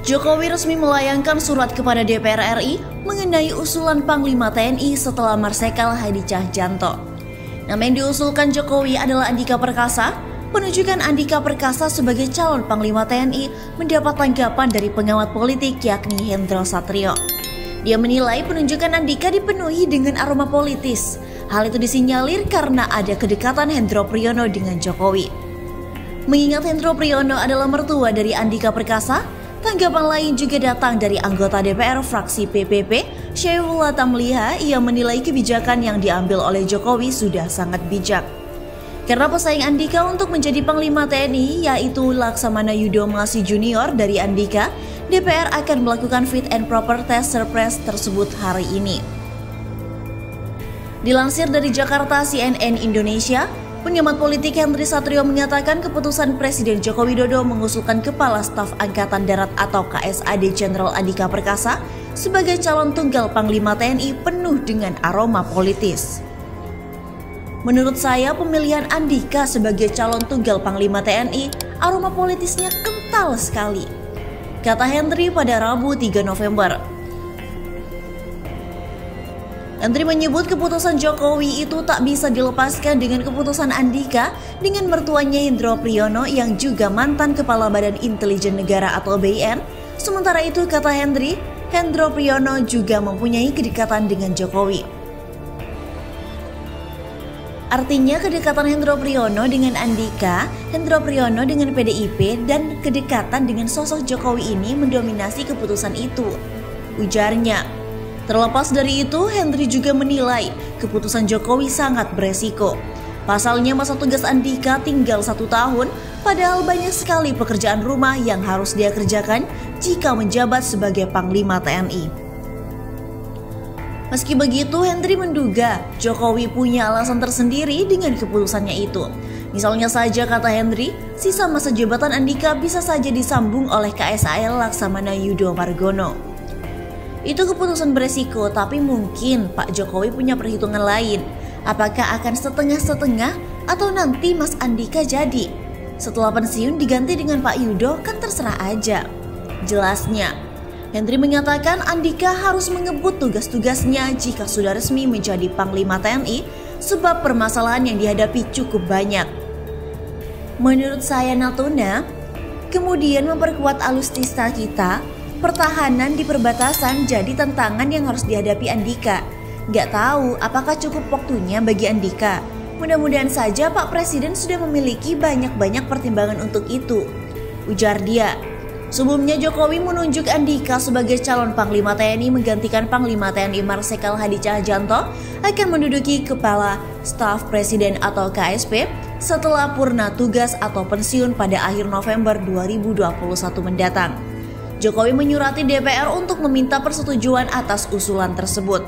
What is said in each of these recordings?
Jokowi resmi melayangkan surat kepada DPR RI mengenai usulan Panglima TNI setelah Marsikal Hadi Tjahjanto. Nama yang diusulkan Jokowi adalah Andika Perkasa. Penunjukan Andika Perkasa sebagai calon Panglima TNI mendapat tanggapan dari pengamat politik yakni Hendro Satrio. Dia menilai penunjukan Andika dipenuhi dengan aroma politis. Hal itu disinyalir karena ada kedekatan Hendro Priyono dengan Jokowi. Mengingat Hendro Priyono adalah mertua dari Andika Perkasa, tanggapan lain juga datang dari anggota DPR fraksi PPP, Syaifullah Tamliha. Ia menilai kebijakan yang diambil oleh Jokowi sudah sangat bijak. Karena pesaing Andika untuk menjadi Panglima TNI yaitu Laksamana Yudo Masih Junior dari Andika, DPR akan melakukan fit and proper test surprise tersebut hari ini. Dilansir dari Jakarta CNN Indonesia, pengamat politik Hendro Satrio mengatakan keputusan Presiden Joko Widodo mengusulkan Kepala Staf Angkatan Darat atau KSAD Jenderal Andika Perkasa sebagai calon tunggal Panglima TNI penuh dengan aroma politis. Menurut saya, pemilihan Andika sebagai calon tunggal Panglima TNI, aroma politisnya kental sekali, kata Hendri pada Rabu 3 November. Hendri menyebut keputusan Jokowi itu tak bisa dilepaskan dengan keputusan Andika dengan mertuanya Hendro Priyono yang juga mantan Kepala Badan Intelijen Negara atau BIN. Sementara itu, kata Hendri, Hendro Priyono juga mempunyai kedekatan dengan Jokowi. Artinya kedekatan Hendro Priyono dengan Andika, Hendro Priyono dengan PDIP, dan kedekatan dengan sosok Jokowi ini mendominasi keputusan itu, ujarnya. Terlepas dari itu, Hendri juga menilai keputusan Jokowi sangat beresiko. Pasalnya masa tugas Andika tinggal 1 tahun, padahal banyak sekali pekerjaan rumah yang harus dia kerjakan jika menjabat sebagai Panglima TNI. Meski begitu, Hendri menduga Jokowi punya alasan tersendiri dengan keputusannya itu. Misalnya saja, kata Hendri, sisa masa jabatan Andika bisa saja disambung oleh KSAL Laksamana Yudo Margono. Itu keputusan beresiko, tapi mungkin Pak Jokowi punya perhitungan lain. Apakah akan setengah-setengah atau nanti Mas Andika jadi? Setelah pensiun diganti dengan Pak Yudo, kan terserah aja. Jelasnya, Hendri mengatakan Andika harus mengebut tugas-tugasnya jika sudah resmi menjadi Panglima TNI sebab permasalahan yang dihadapi cukup banyak. Menurut saya, Natuna, kemudian memperkuat alutsista kita, pertahanan di perbatasan jadi tantangan yang harus dihadapi Andika. Gak tahu apakah cukup waktunya bagi Andika. Mudah-mudahan saja Pak Presiden sudah memiliki banyak-banyak pertimbangan untuk itu, ujar dia. Sebelumnya Jokowi menunjuk Andika sebagai calon Panglima TNI menggantikan Panglima TNI Marsikal Hadi Tjahjanto akan menduduki Kepala Staf Presiden atau KSP setelah purna tugas atau pensiun pada akhir November 2021 mendatang. Jokowi menyurati DPR untuk meminta persetujuan atas usulan tersebut.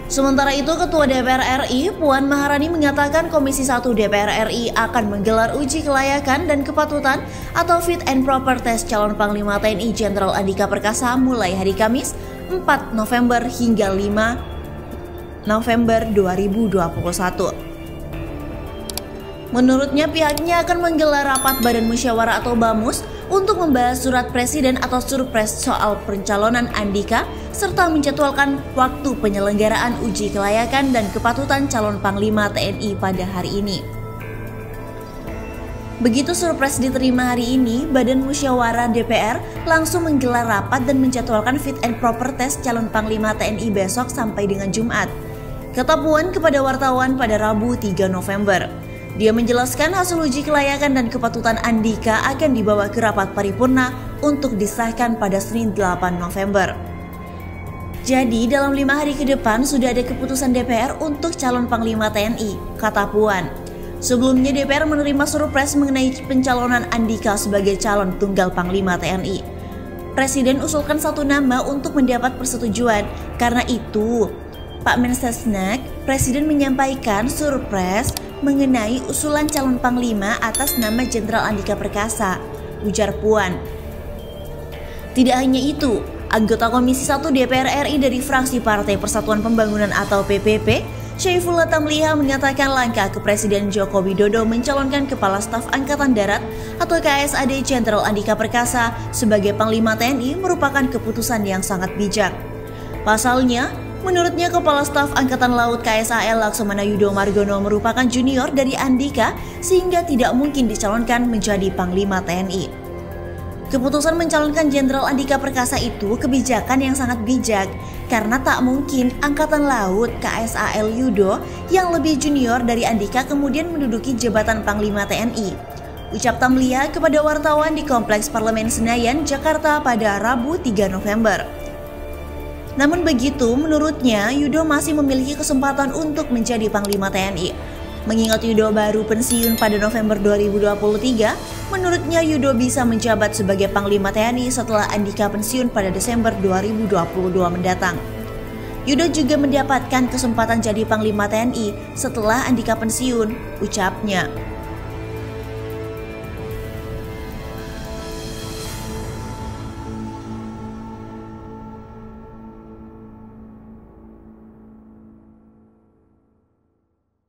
Sementara itu, Ketua DPR RI Puan Maharani mengatakan Komisi 1 DPR RI akan menggelar uji kelayakan dan kepatutan atau fit and proper test calon Panglima TNI Jenderal Andika Perkasa mulai hari Kamis 4 November hingga 5 November 2021. Menurutnya pihaknya akan menggelar rapat Badan Musyawarah atau BAMUS untuk membahas surat presiden atau surpres soal pencalonan Andika serta menjadwalkan waktu penyelenggaraan uji kelayakan dan kepatutan calon Panglima TNI pada hari ini. Begitu surpres diterima hari ini, Badan Musyawarah DPR langsung menggelar rapat dan menjadwalkan fit and proper test calon Panglima TNI besok sampai dengan Jumat, kata Puan kepada wartawan pada Rabu 3 November. Dia menjelaskan hasil uji kelayakan dan kepatutan Andika akan dibawa ke rapat paripurna untuk disahkan pada Senin 8 November. Jadi dalam 5 hari ke depan sudah ada keputusan DPR untuk calon Panglima TNI, kata Puan. Sebelumnya DPR menerima surprise mengenai pencalonan Andika sebagai calon tunggal Panglima TNI. Presiden usulkan 1 nama untuk mendapat persetujuan. Karena itu, Pak Mensesnek, Presiden menyampaikan surprise mengenai usulan calon Panglima atas nama Jenderal Andika Perkasa, ujar Puan. Tidak hanya itu, anggota Komisi 1 DPR RI dari fraksi Partai Persatuan Pembangunan atau PPP, Syaifullah Tamliha mengatakan langkah Presiden Joko Widodo mencalonkan Kepala Staf Angkatan Darat atau KSAD Jenderal Andika Perkasa sebagai Panglima TNI merupakan keputusan yang sangat bijak. Pasalnya, menurutnya Kepala Staf Angkatan Laut KSAL Laksamana Yudo Margono merupakan junior dari Andika sehingga tidak mungkin dicalonkan menjadi Panglima TNI. Keputusan mencalonkan Jenderal Andika Perkasa itu kebijakan yang sangat bijak karena tak mungkin Angkatan Laut KSAL Yudo yang lebih junior dari Andika kemudian menduduki jabatan Panglima TNI. Ucap Tamliha kepada wartawan di Kompleks Parlemen Senayan, Jakarta pada Rabu 3 November. Namun begitu, menurutnya Yudo masih memiliki kesempatan untuk menjadi Panglima TNI. Mengingat Yudo baru pensiun pada November 2023, menurutnya Yudo bisa menjabat sebagai Panglima TNI setelah Andika pensiun pada Desember 2022 mendatang. Yudo juga mendapatkan kesempatan jadi Panglima TNI setelah Andika pensiun, ucapnya.